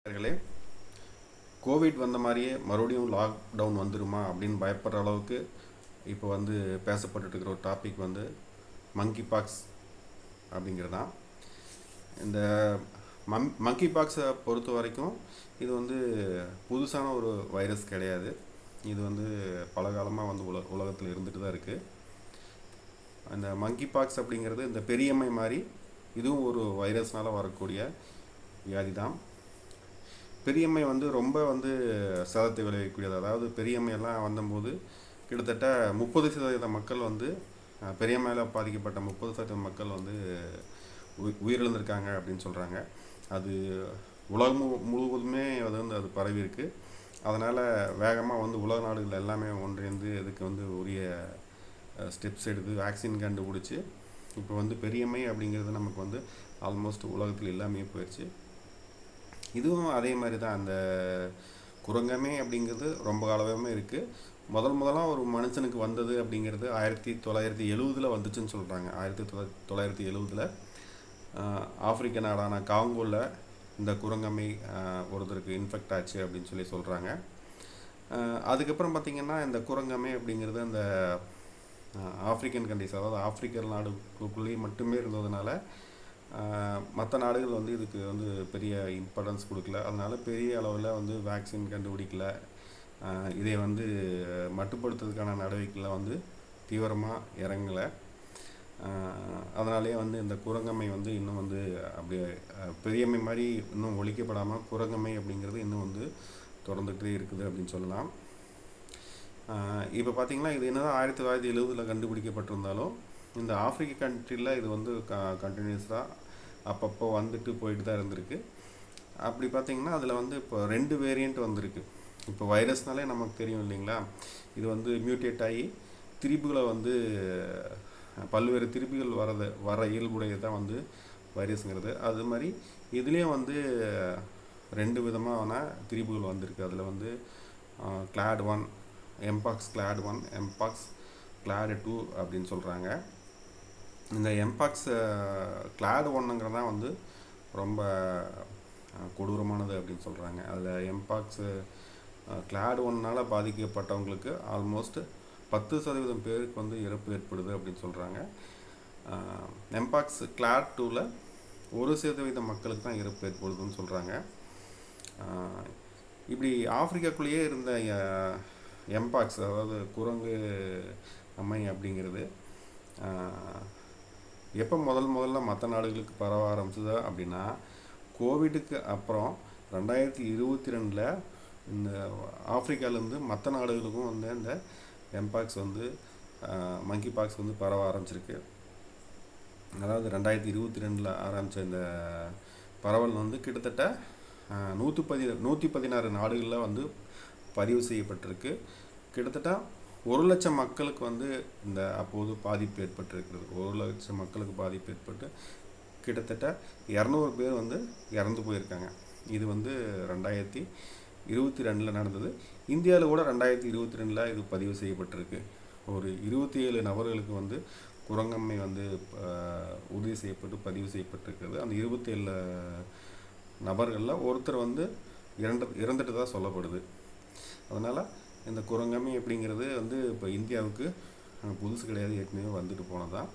அவர்களே, கோவிட் வந்த மாதிரியே மறுபடியும் லாக்டவுன் வந்துருமா அப்படின்னு பயப்படுற அளவுக்கு இப்போ வந்து பேசப்பட்டுட்டு இருக்கிற ஒரு டாபிக் வந்து மங்கி பாக்ஸ் அப்படிங்கிறது தான். இந்த மங்கி பாக்ஸை பொறுத்த வரைக்கும் இது வந்து புதுசான ஒரு வைரஸ் கிடையாது. இது வந்து பல காலமாக வந்து உலகத்தில் இருந்துட்டு தான் இருக்குது. அந்த மங்கி பாக்ஸ் அப்படிங்கிறது இந்த பெரியம்மை மாதிரி இதுவும் ஒரு வைரஸ்னால் வரக்கூடிய வியாதி தான். பெரியம்மை வந்து ரொம்ப வந்து சேதத்தை விளைவிக்கக்கூடியது. அதாவது பெரியம்மையெல்லாம் வந்தபோது கிட்டத்தட்ட 30% மக்கள் வந்து பெரியம்மையில் பாதிக்கப்பட்ட 30% மக்கள் வந்து உயிரிழந்திருக்காங்க அப்படின்னு சொல்கிறாங்க. அது உலகம் முழுவதுமே அது பரவி இருக்கு. அதனால் வேகமாக வந்து உலக நாடுகள் எல்லாமே ஒன்றிணைந்து இதுக்கு வந்து உரிய ஸ்டெப்ஸ் எடுத்து வேக்சின் கண்டுபிடிச்சி இப்போ வந்து பெரியம்மை அப்படிங்கிறது நமக்கு வந்து ஆல்மோஸ்ட் உலகத்தில் எல்லாமே போயிடுச்சு. இதுவும் அதே மாதிரி தான். அந்த குரங்கமே அப்படிங்கிறது ரொம்ப காலமே இருக்குது. முதலாக ஒரு மனுஷனுக்கு வந்தது அப்படிங்கிறது 1970 வந்துச்சுன்னு சொல்கிறாங்க. 1970 ஆப்பிரிக்க நாடான காங்கோவில் இந்த குரங்கம்மை ஒருத்தருக்கு இன்ஃபெக்ட் ஆச்சு அப்படின்னு சொல்கிறாங்க. அதுக்கப்புறம் பார்த்திங்கன்னா இந்த குரங்கம்மை அப்படிங்கிறது அந்த ஆப்பிரிக்கன் கண்ட்ரிஸ், அதாவது ஆப்பிரிக்க நாடுகளுக்குள்ளேயே மட்டுமே இருந்ததுனால மற்ற நாடுகள் வந்து இதுக்கு வந்து பெரிய இம்பார்ட்டன்ஸ் கொடுக்கல. அதனால் பெரிய அளவில் வந்து வேக்சின் கண்டுபிடிக்கல. இதை வந்து மட்டுப்படுத்துறதுக்கான நடவடிக்கையில் வந்து தீவிரமாக இறங்கலை. அதனாலே வந்து இந்த குரங்கம்மை வந்து இன்னும் வந்து அப்படியே பெரியம்மை மாதிரி இன்னும் ஒழிக்கப்படாமல் குரங்கம்மை அப்படிங்கிறது இன்னும் வந்து தொடர்ந்துகிட்டே இருக்குது அப்படின்னு சொல்லலாம். இப்போ பார்த்திங்கன்னா இது என்னதான் 1970 கண்டுபிடிக்கப்பட்டிருந்தாலும் இந்த ஆப்பிரிக்க கண்ட்ரியில் இது வந்து கண்டினியூஸாக அப்பப்போ வந்துட்டு போயிட்டு தான் இருந்திருக்கு. அப்படி பார்த்திங்கன்னா அதில் வந்து இப்போ 2 வேரியண்ட் வந்திருக்கு. இப்போ வைரஸ்னாலே நமக்கு தெரியும் இல்லைங்களா, இது வந்து மியூட்டேட் ஆகி திரிபுகளை வந்து பல்வேறு திரிபுகள் வர இயல்புடையது தான் வந்து வைரஸுங்கிறது. அது மாதிரி இதுலேயும் வந்து 2 விதமான திரிபுகள் வந்திருக்கு. அதில் வந்து clade 1, mpox clade 1, mpox clade 2 அப்படின்னு சொல்கிறாங்க. இந்த எம்பாக்ஸ் கிளாட் 1ங்கிறதான் வந்து ரொம்ப கொடூரமானது அப்படின்னு சொல்கிறாங்க. அதில் எம்பாக்ஸ் கிளாட் 1னால் பாதிக்கப்பட்டவங்களுக்கு ஆல்மோஸ்ட் 10% பேருக்கு வந்து இறப்பு ஏற்படுது அப்படின்னு சொல்கிறாங்க. எம்பாக்ஸ் கிளாட் 2ல் 1% மக்களுக்கு தான் இறப்பு ஏற்படுதுன்னு சொல்கிறாங்க. இப்படி ஆப்பிரிக்காக்குள்ளேயே இருந்த எம்பாக்ஸ், அதாவது குரங்கு அம்மை அப்படிங்கிறது எப்போ முதல்ல மற்ற நாடுகளுக்கு பரவ ஆரம்பிச்சது அப்படின்னா கோவிடுக்கு அப்புறம் 2022 இந்த ஆப்பிரிக்காவிலேருந்து மற்ற நாடுகளுக்கும் வந்து இந்த எம்பாக்ஸ் வந்து மங்கி பாக்ஸ் வந்து பரவ ஆரம்பிச்சிருக்கு. அதாவது 2022 ஆரம்பித்த இந்த பரவல் வந்து கிட்டத்தட்ட 116 நாடுகளில் வந்து பதிவு செய்யப்பட்டிருக்கு. கிட்டத்தட்ட 1,00,000 மக்களுக்கு வந்து இந்த அப்போது பாதிப்பு ஏற்பட்டிருக்கிறது. 1,00,000 மக்களுக்கு பாதிப்பு ஏற்பட்டு கிட்டத்தட்ட 200 பேர் வந்து இறந்து போயிருக்காங்க. இது வந்து 2022 நடந்தது. இந்தியாவில் கூட 2022 இது பதிவு செய்யப்பட்டிருக்கு. ஒரு 27 நபர்களுக்கு வந்து குரங்கம்மை வந்து உறுதி செய்யப்பட்டு பதிவு செய்யப்பட்டிருக்கிறது. அந்த 27 நபர்களில் ஒருத்தர் வந்து இறந்துட்டு தான் சொல்லப்படுது. அதனால் இந்த குரங்கம்மை அப்படிங்கிறது வந்து இப்போ இந்தியாவுக்கு புதுசு கிடையாது, ஏற்கனவே வந்துட்டு போனதான்.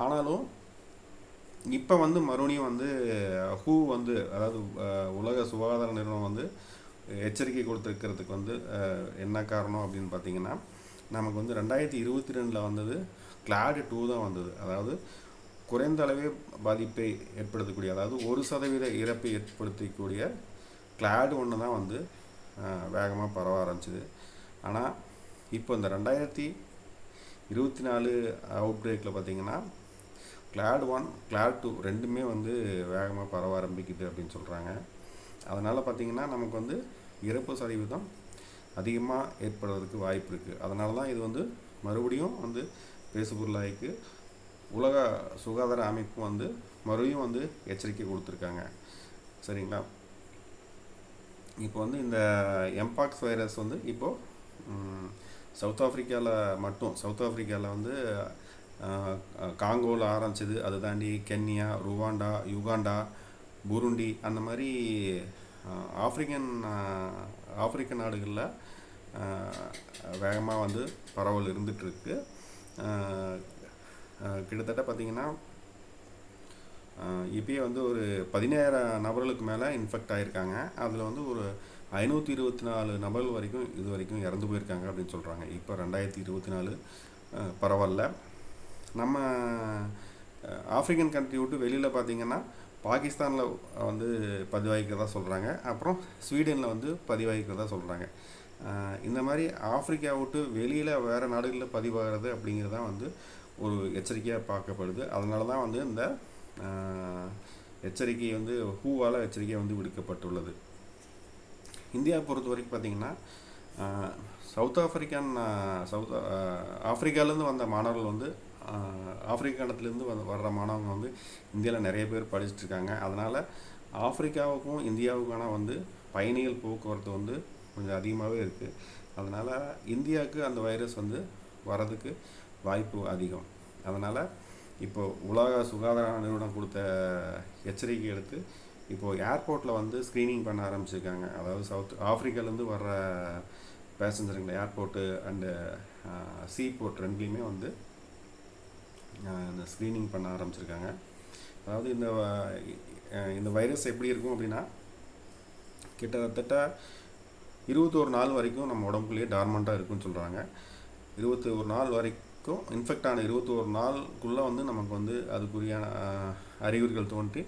ஆனாலும் இப்போ வந்து மறுபடியும் வந்து ஹூ வந்து, அதாவது உலக சுகாதார நிறுவனம் வந்து எச்சரிக்கை கொடுத்துருக்கிறதுக்கு வந்து என்ன காரணம் அப்படின்னு பார்த்திங்கன்னா, நமக்கு வந்து 2022 வந்தது கிளாட் 2 தான் வந்தது. அதாவது குறைந்த அளவே பாதிப்பை ஏற்படுத்தக்கூடிய, அதாவது 1% இறப்பை ஏற்படுத்தக்கூடிய கிளாட் 1 தான் வந்து வேகமாக பரவ ஆரம்பிச்சிது. ஆனால் இப்போ இந்த 2024 அவுட் பிரேக்கில் பார்த்திங்கன்னா கிளாட் 1, கிளாட் 2 ரெண்டுமே வந்து வேகமாக பரவ ஆரம்பிக்குது அப்படின்னு சொல்கிறாங்க. அதனால் பார்த்திங்கன்னா நமக்கு வந்து இறப்பு சதவீதம் அதிகமாக ஏற்படுறதுக்கு வாய்ப்பு இருக்குது. அதனால தான் இது வந்து மறுபடியும் வந்து பேசுபொருளாயிருக்கு. உலக சுகாதார அமைப்பு வந்து மறுபடியும் வந்து எச்சரிக்கை கொடுத்துருக்காங்க. சரிங்களா? இப்போ வந்து இந்த எம்பாக்ஸ் வைரஸ் வந்து இப்போது சவுத் ஆஃப்ரிக்காவில் வந்து காங்கோவில் ஆரம்பிச்சது. அதை தாண்டி கென்யா, ருவாண்டா, யுகாண்டா, புருண்டி அந்த மாதிரி ஆப்பிரிக்க நாடுகளில் வேகமாக வந்து பரவல் இருந்துகிட்ருக்கு. கிட்டத்தட்ட பார்த்திங்கன்னா இப்போயே வந்து ஒரு 17 நபர்களுக்கு மேலே இன்ஃபெக்ட் ஆகியிருக்காங்க. அதில் வந்து ஒரு 524 நபர்கள் வரைக்கும் இது வரைக்கும் இறந்து போயிருக்காங்க அப்படின்னு சொல்கிறாங்க. இப்போ 2024 பரவாயில்ல. நம்ம ஆஃப்ரிக்கன் கண்ட்ரி விட்டு வெளியில் பார்த்திங்கன்னா பாகிஸ்தானில் வந்து பதிவாகிக்கிறதா சொல்கிறாங்க. அப்புறம் ஸ்வீடனில் வந்து பதிவாகிக்கிறதா சொல்கிறாங்க. இந்த மாதிரி ஆஃப்ரிக்கா விட்டு வெளியில் வேறு நாடுகளில் பதிவாகிறது அப்படிங்கிறது தான் வந்து ஒரு எச்சரிக்கையாக பார்க்கப்படுது. அதனால தான் வந்து இந்த எச்சரிக்கை வந்து ஹூவால் எச்சரிக்கை வந்து விடுக்கப்பட்டுள்ளது. இந்தியாவை பொறுத்த வரைக்கும் பார்த்திங்கன்னா சவுத் ஆஃப்ரிக்காவிலேருந்து வந்த மாணவர்கள் வந்து ஆப்பிரிக்க கண்டத்துலேருந்து வர்ற மாணவங்க வந்து இந்தியாவில் நிறைய பேர் படிச்சுட்ருக்காங்க. அதனால் ஆஃப்ரிக்காவுக்கும் இந்தியாவுக்கான வந்து பயணிகள் போக்குவரத்து வந்து கொஞ்சம் அதிகமாகவே இருக்குது. அதனால் இந்தியாவுக்கு அந்த வைரஸ் வந்து வரதுக்கு வாய்ப்பு அதிகம். அதனால் இப்போது உலக சுகாதார நிறுவனம் கொடுத்த எச்சரிக்கை எடுத்து இப்போது ஏர்போர்ட்டில் வந்து ஸ்க்ரீனிங் பண்ண ஆரம்பிச்சிருக்காங்க. அதாவது சவுத் ஆஃப்ரிக்காலேருந்து வர்ற பேசஞ்சருங்களை ஏர்போர்ட்டு அண்டு சீபோர்ட் ரெண்டுலேயுமே வந்து இந்த ஸ்க்ரீனிங் பண்ண ஆரம்பிச்சிருக்காங்க. அதாவது இந்த வைரஸ் எப்படி இருக்கும் அப்படின்னா கிட்டத்தட்ட 21 நாள் வரைக்கும் நம்ம உடம்புக்குள்ளேயே டார்மண்ட்டாக இருக்குன்னு சொல்கிறாங்க. 21 நாள் வரைக்கும் இன்ஃபெக்ட் ஆன 21 நாளுக்குள்ளே வந்து நமக்கு வந்து அதுக்குரியான அறிகுறிகள் தோன்றி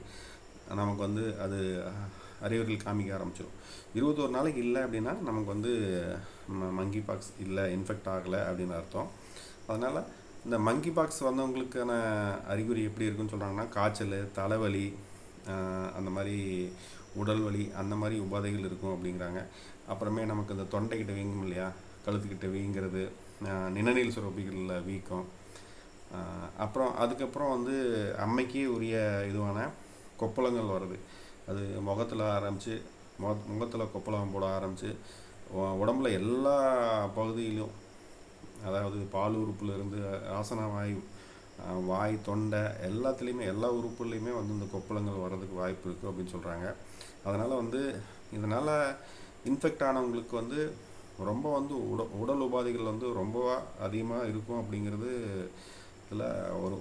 நமக்கு வந்து அது அறிகுறிகள் காமிக்க ஆரம்பிச்சிடும். 21 நாளைக்கு இல்லை அப்படின்னா நமக்கு வந்து மங்கி பாக்ஸ் இல்லை, இன்ஃபெக்ட் ஆகலை அப்படின்னு அர்த்தம். அதனால் இந்த மங்கி பாக்ஸ் வந்தவங்களுக்கான அறிகுறி எப்படி இருக்குன்னு சொல்கிறாங்கன்னா காய்ச்சல், தலைவலி, அந்த மாதிரி உடல் வலி, அந்த மாதிரி உபாதைகள் இருக்கும் அப்படிங்கிறாங்க. அப்புறமே நமக்கு இந்த தொண்டைக்கிட்ட வீங்கும் இல்லையா, கழுத்துக்கிட்ட வீங்கிறது, நிணநீர் சுரப்பிகளில் வீக்கம், அப்புறம் அதுக்கப்புறம் வந்து அம்மைக்கே உரிய இதுவான கொப்பளங்கள் வருது. அது முகத்தில் ஆரம்பித்து முகத்தில் கொப்பளம் போட ஆரம்பித்து உடம்புல எல்லா பகுதியிலும், அதாவது பால் உறுப்புலேருந்து ஆசன வாய், தொண்டை எல்லாத்துலேயுமே எல்லா உறுப்புலேயுமே வந்து இந்த கொப்பளங்கள் வர்றதுக்கு வாய்ப்பு இருக்குது அப்படின்னு சொல்கிறாங்க. அதனால் வந்து இதனால் இன்ஃபெக்ட் ஆனவங்களுக்கு வந்து ரொம்ப வந்து உடல் உபாதைகள் வந்து ரொம்ப அதிகமாக இருக்கும் அப்படிங்கிறது இதில்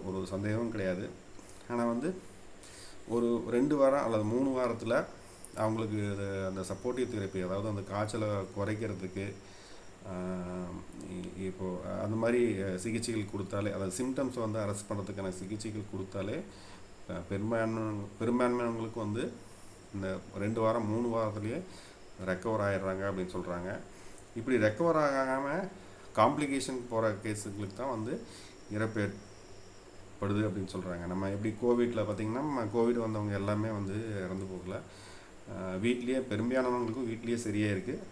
ஒரு சந்தேகமும் கிடையாது. ஆனால் வந்து ஒரு 2 வாரம் அல்லது 3 வாரத்தில் அவங்களுக்கு அந்த சப்போர்ட்டிவ் தெரப்பி, அதாவது அந்த காய்ச்சலை குறைக்கிறதுக்கு இப்போது அந்த மாதிரி சிகிச்சைகள் கொடுத்தாலே, அதாவது சிம்டம்ஸை வந்து அரெஸ்ட் பண்ணுறதுக்கான சிகிச்சைகள் கொடுத்தாலே பெரும்பான்மையானவங்களுக்கு வந்து இந்த 2 வாரம் 3 வாரத்துலேயே ரெக்கவர் ஆகிடுறாங்க அப்படின்னு சொல்கிறாங்க. இப்படி ரெக்கவர் ஆகாமல் காம்ப்ளிகேஷன் போகிற கேஸுங்களுக்கு தான் வந்து இறப்பு ஏற்படுது அப்படின்னு சொல்கிறாங்க. நம்ம எப்படி கோவிட்டில் பார்த்திங்கன்னா நம்ம கோவிட் வந்தவங்க எல்லாமே வந்து இறந்து போகல, வீட்லேயே பெரும்பாலானவங்களுக்கும் வீட்லேயே சரியாக இருக்குது.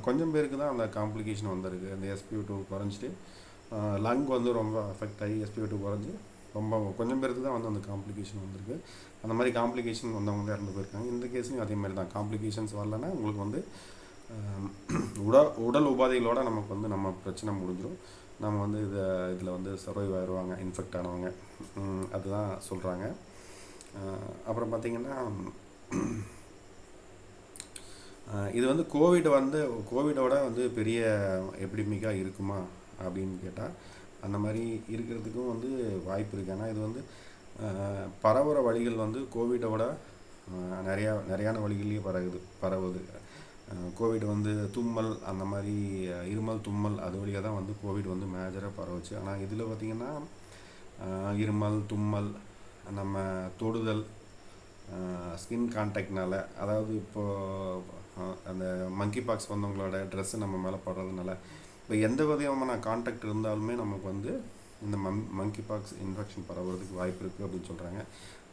கொஞ்சம் பேருக்கு தான் அந்த காம்ப்ளிகேஷன் வந்திருக்கு. அந்த SpO2 குறைஞ்சிட்டு லங் வந்து ரொம்ப அஃபெக்ட் ஆகி SpO2 குறைஞ்சி ரொம்ப கொஞ்சம் பேருக்கு தான் வந்து அந்த காம்ப்ளிகேஷன் வந்திருக்கு. அந்த மாதிரி காம்ப்ளிகேஷன் வந்தவங்க தான் இறந்து போயிருக்காங்க. இந்த கேஸ்லையும் அதே மாதிரி தான். காம்ப்ளிகேஷன்ஸ் வரலன்னா உங்களுக்கு வந்து உடல் உபாதைகளோடு நமக்கு வந்து நம்ம பிரச்சனை முடிஞ்சிடும். நம்ம வந்து இதில் வந்து சர்வைவ் ஆயிடுவாங்க இன்ஃபெக்ட் ஆனவங்க. அதுதான் சொல்கிறாங்க. அப்புறம் பார்த்திங்கன்னா இது வந்து கோவிடோட வந்து பெரிய எபிடமிக்காக இருக்குமா அப்படின்னு கேட்டால் அந்த மாதிரி இருக்கிறதுக்கும் வந்து வாய்ப்பு இருக்குது. ஆனால் இது வந்து பரவுகிற வழிகள் வந்து கோவிடோட நிறையான வழிகள்லேயே பரவுது. கோவிட் வந்து தும்மல், அந்த மாதிரி இருமல், தும்மல், அது வழியாக தான் வந்து கோவிட் வந்து மேஜராக பரவுச்சு. ஆனால் இதில் பார்த்திங்கன்னா இருமல், தும்மல், நம்ம தொடுதல், ஸ்கின் கான்டாக்ட்னால, அதாவது இப்போது அந்த மங்கி பாக்ஸ் வந்தவங்களோட ட்ரெஸ்ஸு நம்ம மேலே படுறதுனால, இப்போ எந்த விதமான கான்டாக்ட் இருந்தாலுமே நமக்கு வந்து இந்த மங்கி பாக்ஸ் இன்ஃபெக்ஷன் பரவுறதுக்கு வாய்ப்பு இருக்குது அப்படின்னு சொல்கிறாங்க.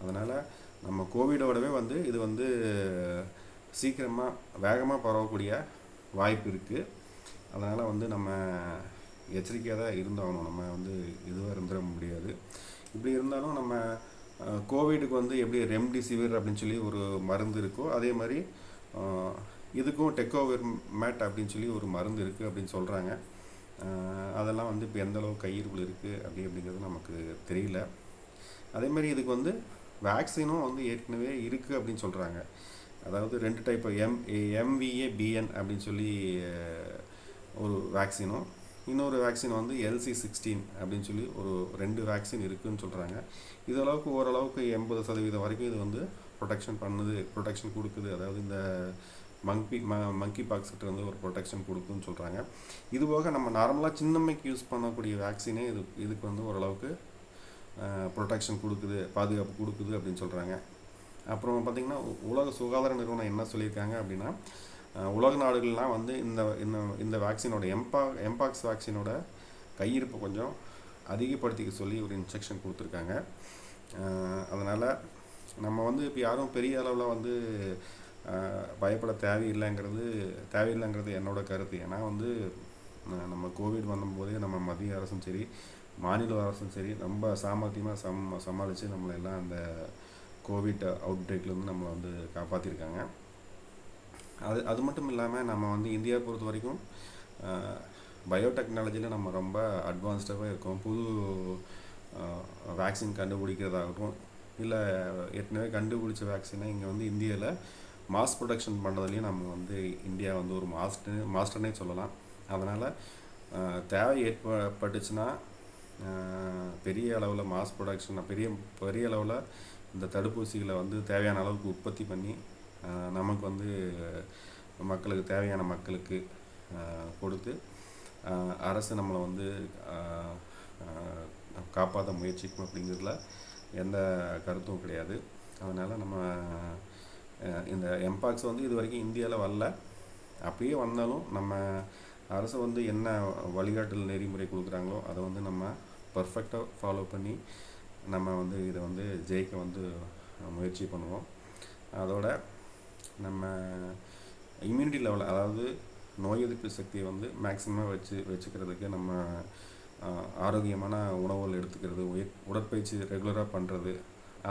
அதனால் நம்ம கோவிடோடவே வந்து இது வந்து சீக்கிரமாக வேகமாக பரவக்கூடிய வாய்ப்பு இருக்குது. அதனால் வந்து நம்ம எச்சரிக்கையாக தான் இருந்தாகணும். நம்ம வந்து இதுவாக இருந்துட முடியாது. இப்படி இருந்தாலும் நம்ம கோவிடுக்கு வந்து எப்படி ரெம்டிசிவிர் அப்படின்னு சொல்லி ஒரு மருந்து இருக்கோ, அதே மாதிரி இதுக்கும் டெக்கோவிர்மேட் அப்படின்னு சொல்லி ஒரு மருந்து இருக்குது அப்படின்னு சொல்கிறாங்க. அதெல்லாம் வந்து இப்போ எந்தளவு கையிருப்பில் இருக்குது அப்படிங்கிறது நமக்கு தெரியல. அதே மாதிரி இதுக்கு வந்து வேக்சினும் வந்து ஏற்கனவே இருக்குது அப்படின்னு சொல்கிறாங்க. அதாவது 2 டைப் MVA-BN அப்படின்னு சொல்லி ஒரு வேக்சினும், இன்னொரு வேக்சின் வந்து LC16 அப்படின்னு சொல்லி ஒரு 2 வேக்சின் இருக்குதுன்னு சொல்கிறாங்க. இதளவுக்கு ஓரளவுக்கு 80% வரைக்கும் இது வந்து ப்ரொடெக்ஷன் கொடுக்குது. அதாவது இந்த மங்கி பாக்ஸ்கிட்ட வந்து ஒரு ப்ரொடெக்ஷன் கொடுக்குன்னு சொல்கிறாங்க. இதுபோக நம்ம நார்மலாக சின்னம்மைக்கு யூஸ் பண்ணக்கூடிய வேக்சினே இதுக்கு வந்து ஓரளவுக்கு ப்ரொடெக்ஷன் கொடுக்குது, பாதுகாப்பு கொடுக்குது அப்படின்னு சொல்கிறாங்க. அப்புறம் பார்த்திங்கன்னா உலக சுகாதார நிறுவனம் என்ன சொல்லியிருக்காங்க அப்படின்னா, உலக நாடுகள்லாம் வந்து இந்த வேக்சினோட எம்பாக்ஸ் வேக்சினோட கையிருப்பை கொஞ்சம் அதிகப்படுத்திக்க சொல்லி ஒரு இன்ஸ்ட்ரக்ஷன் கொடுத்துருக்காங்க. அதனால் நம்ம வந்து இப்போ யாரும் பெரிய அளவில் வந்து பயப்பட தேவையில்லைங்கிறது என்னோட கருத்து. ஏன்னா வந்து நம்ம கோவிட் வந்தபோதே நம்ம மத்திய அரசும் சரி, மாநில அரசும் சரி ரொம்ப சாமர்த்தியமாக சமாளித்து நம்மளை எல்லாம் அந்த கோவிட் அவுட் பிரேக்லேருந்து நம்மளை வந்து காப்பாற்றிருக்காங்க. அது மட்டும் இல்லாமல் நம்ம வந்து இந்தியா பொறுத்த வரைக்கும் பயோடெக்னாலஜியில் நம்ம ரொம்ப அட்வான்ஸ்டாகவே இருக்கோம். புது வேக்சின் கண்டுபிடிக்கிறதாகட்டும், இல்லை ஏற்கனவே கண்டுபிடிச்ச வேக்சினை இங்கே வந்து இந்தியாவில் மாஸ் ப்ரொடக்ஷன் பண்ணுறதுலேயும் நம்ம வந்து இந்தியா வந்து ஒரு மாஸ்டர்னே சொல்லலாம். அதனால் தேவை ஏற்பட்டுச்சுன்னா பெரிய அளவில் மாஸ் ப்ரொடக்ஷன் பெரிய அளவில் இந்த தடுப்பூசிகளை வந்து தேவையான அளவுக்கு உற்பத்தி பண்ணி நமக்கு வந்து மக்களுக்கு கொடுத்து அரசு நம்மளை வந்து காப்பாற்ற முயற்சிக்கும் அப்படிங்கிறதுல எந்த கருத்தும் கிடையாது. அதனால் நம்ம இந்த எம்பாக்ஸ் வந்து இது வரைக்கும் இந்தியாவில் வரல. அப்படியே வந்தாலும் நம்ம அரசு வந்து என்ன வழிகாட்டல் நெறிமுறை கொடுக்குறாங்களோ அதை வந்து நம்ம பர்ஃபெக்டாக ஃபாலோ பண்ணி நம்ம வந்து இதை வந்து ஜெயிக்க வந்து முயற்சி பண்ணுவோம். அதோட நம்ம இம்யூனிட்டி லெவல், அதாவது நோய் எதிர்ப்பு சக்தியை வந்து மேக்ஸிமம் வச்சுக்கிறதுக்கு நம்ம ஆரோக்கியமான உணவுகள் எடுத்துக்கிறது, உடற்பயிற்சி ரெகுலராக பண்ணுறது,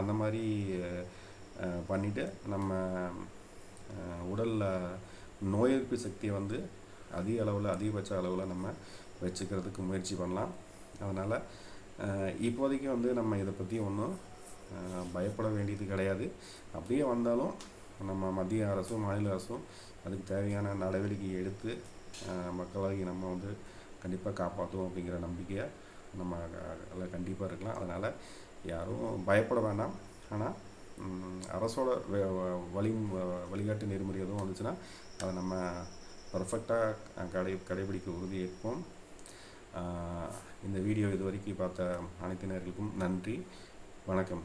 அந்த மாதிரி பண்ணிவிட்டு நம்ம உடலில் நோய் எதிர்ப்பு சக்தியை வந்து அதிகபட்ச அளவில் நம்ம வச்சுக்கிறதுக்கு முயற்சி பண்ணலாம். அதனால் இப்போதைக்கு வந்து நம்ம இதை பற்றி ஒன்றும் பயப்பட வேண்டியது கிடையாது. அப்படியே வந்தாலும் நம்ம மத்திய அரசும் மாநில அரசும் அதுக்கு தேவையான நடவடிக்கை எடுத்து மக்களாகி நம்ம வந்து கண்டிப்பாக காப்பாற்றுவோம் அப்படிங்கிற நம்பிக்கையை நம்ம அதில் கண்டிப்பாக இருக்கலாம். அதனால் யாரும் பயப்பட வேண்டாம். ஆனால் அரசோட வழிகாட்டு நெறிமுறை எதுவும் வந்துச்சுன்னா அதை நம்ம பர்ஃபெக்டாக கடைபிடிக்க உறுதியேற்போம். இந்த வீடியோ இது வரைக்கும் பார்த்த அனைத்து நேயர்களுக்கும் நன்றி, வணக்கம்.